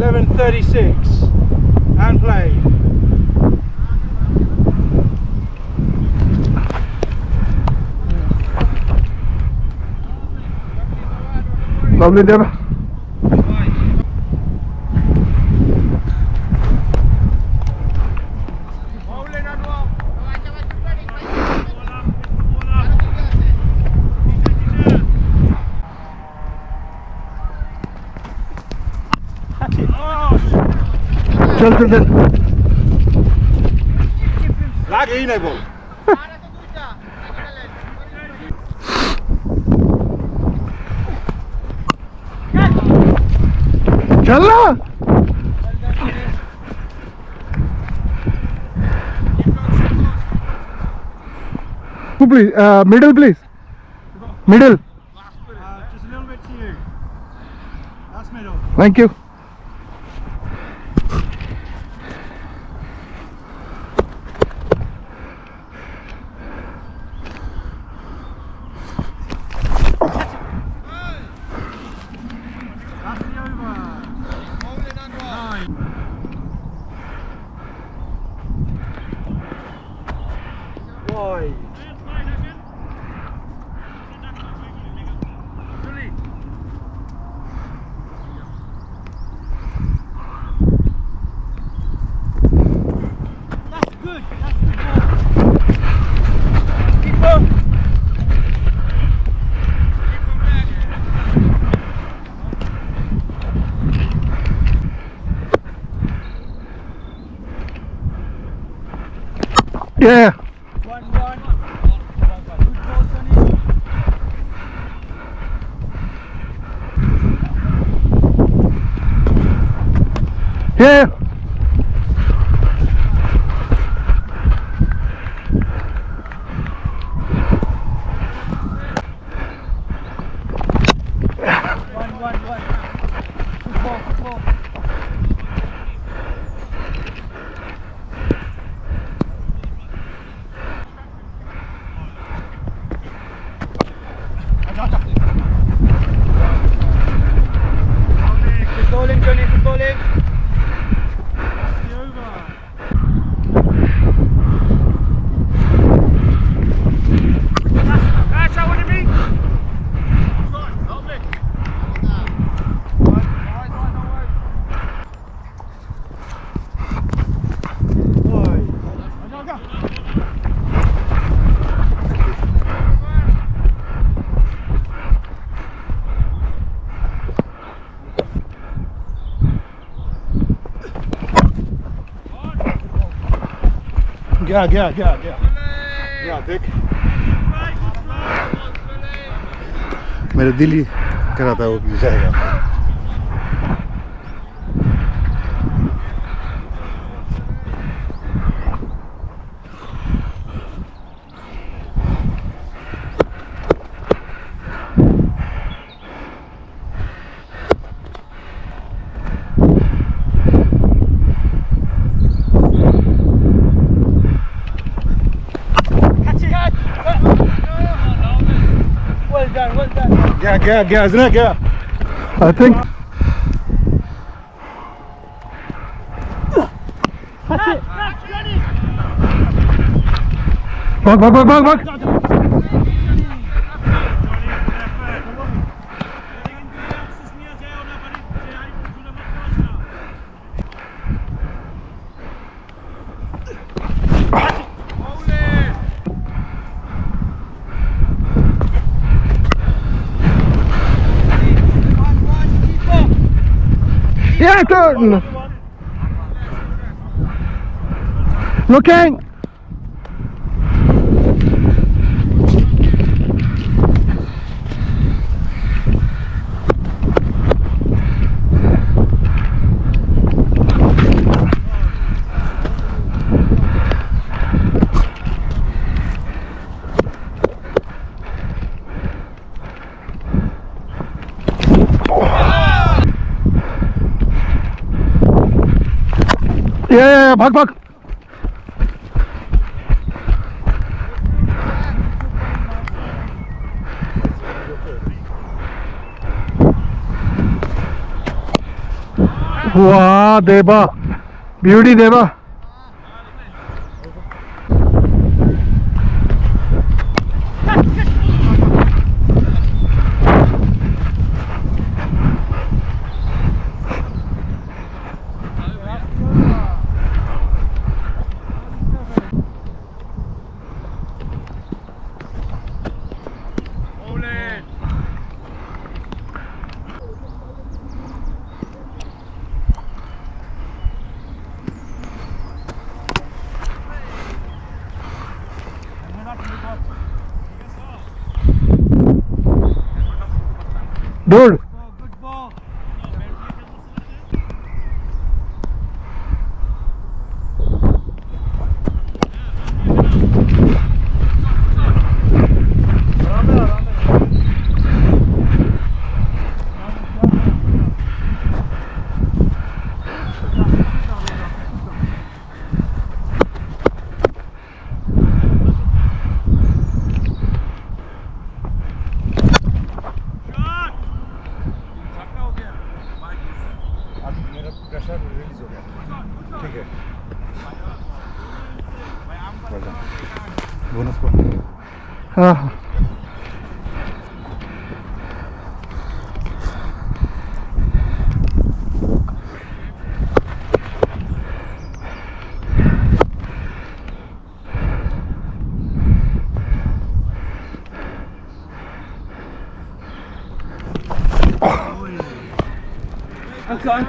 11:36 and play. Lovely there. चल चल चल लागे ही नहीं बोल चल ना please middle please middle just a little bit to you. That's middle. thank you That's the over. Holding on 9. Wide. That's good. That's good ball. Keep on. yeah 1-1. Good ball, Johnny. yeah Good bowling, Johnny, good bowling. That's the over. That's what it means. Help me. गया देख मेरा दिल ही कर रहा था वो कि जाएगा गया isn't it? गया I think भाग yeah turn looking yeah भाग Wow, Deba. Beauty, Deba. Dude. Good ball. Bonus point. Ah.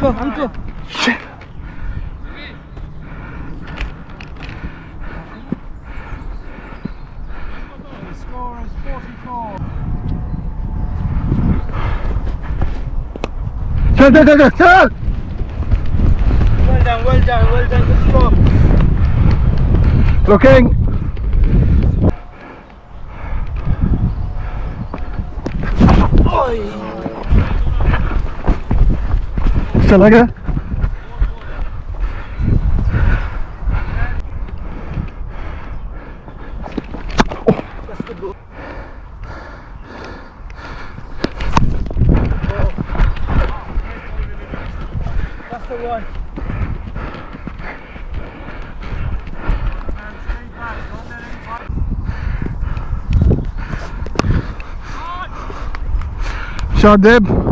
Uncle. Shit. The score is 44. Chal. Well done, good score. Looking. चला गया. That's the one. Shot Deb.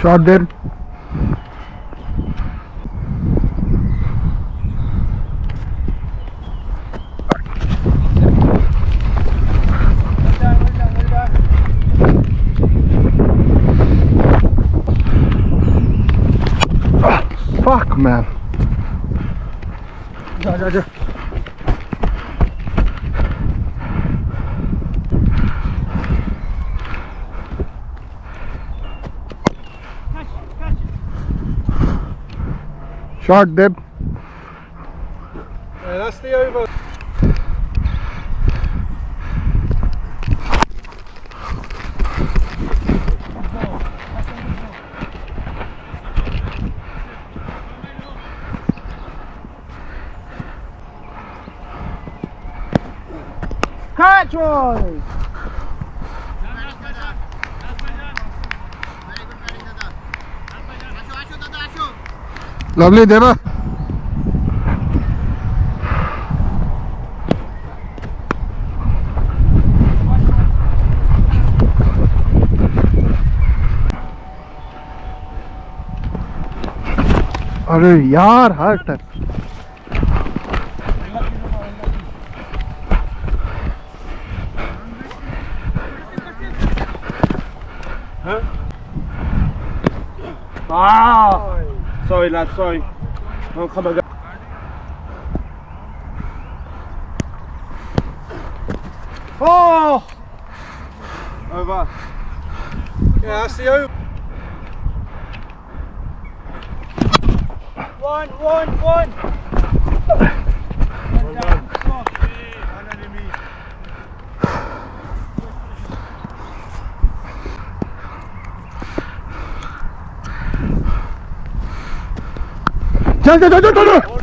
Shot there. Fuck, man. Ja. Shot Deb. Yeah, that's the over. Catch, Roy! Lovely, Deba. अरे यार हर time Sorry lad, sorry. Oh, come on. Oh! Over. Yeah, that's the over. One. Well done. One enemy. चल चल चल चल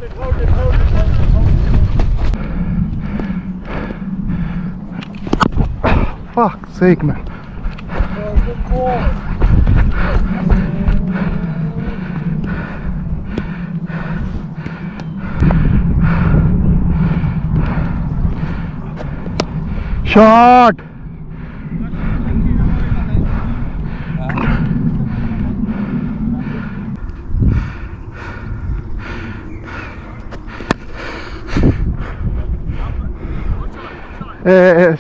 Fuck's sake, man. Shot.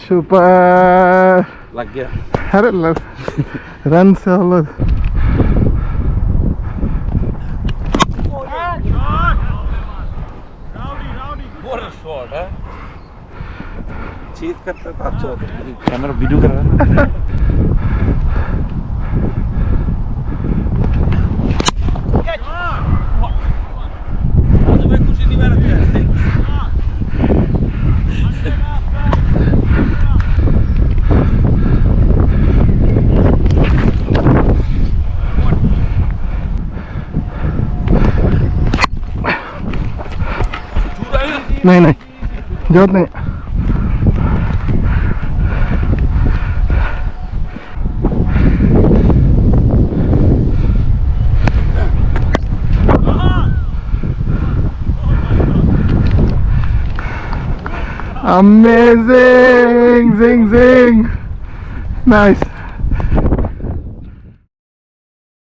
Super. लग गया अरे run से अलग What a shot, huh? चीज करता था अच्छा होता कैमरा वीडियो कर रहा है आज मैं कुछ नहीं मेरा नहीं नहीं जरूरत नहीं Amazing, zing zing, nice.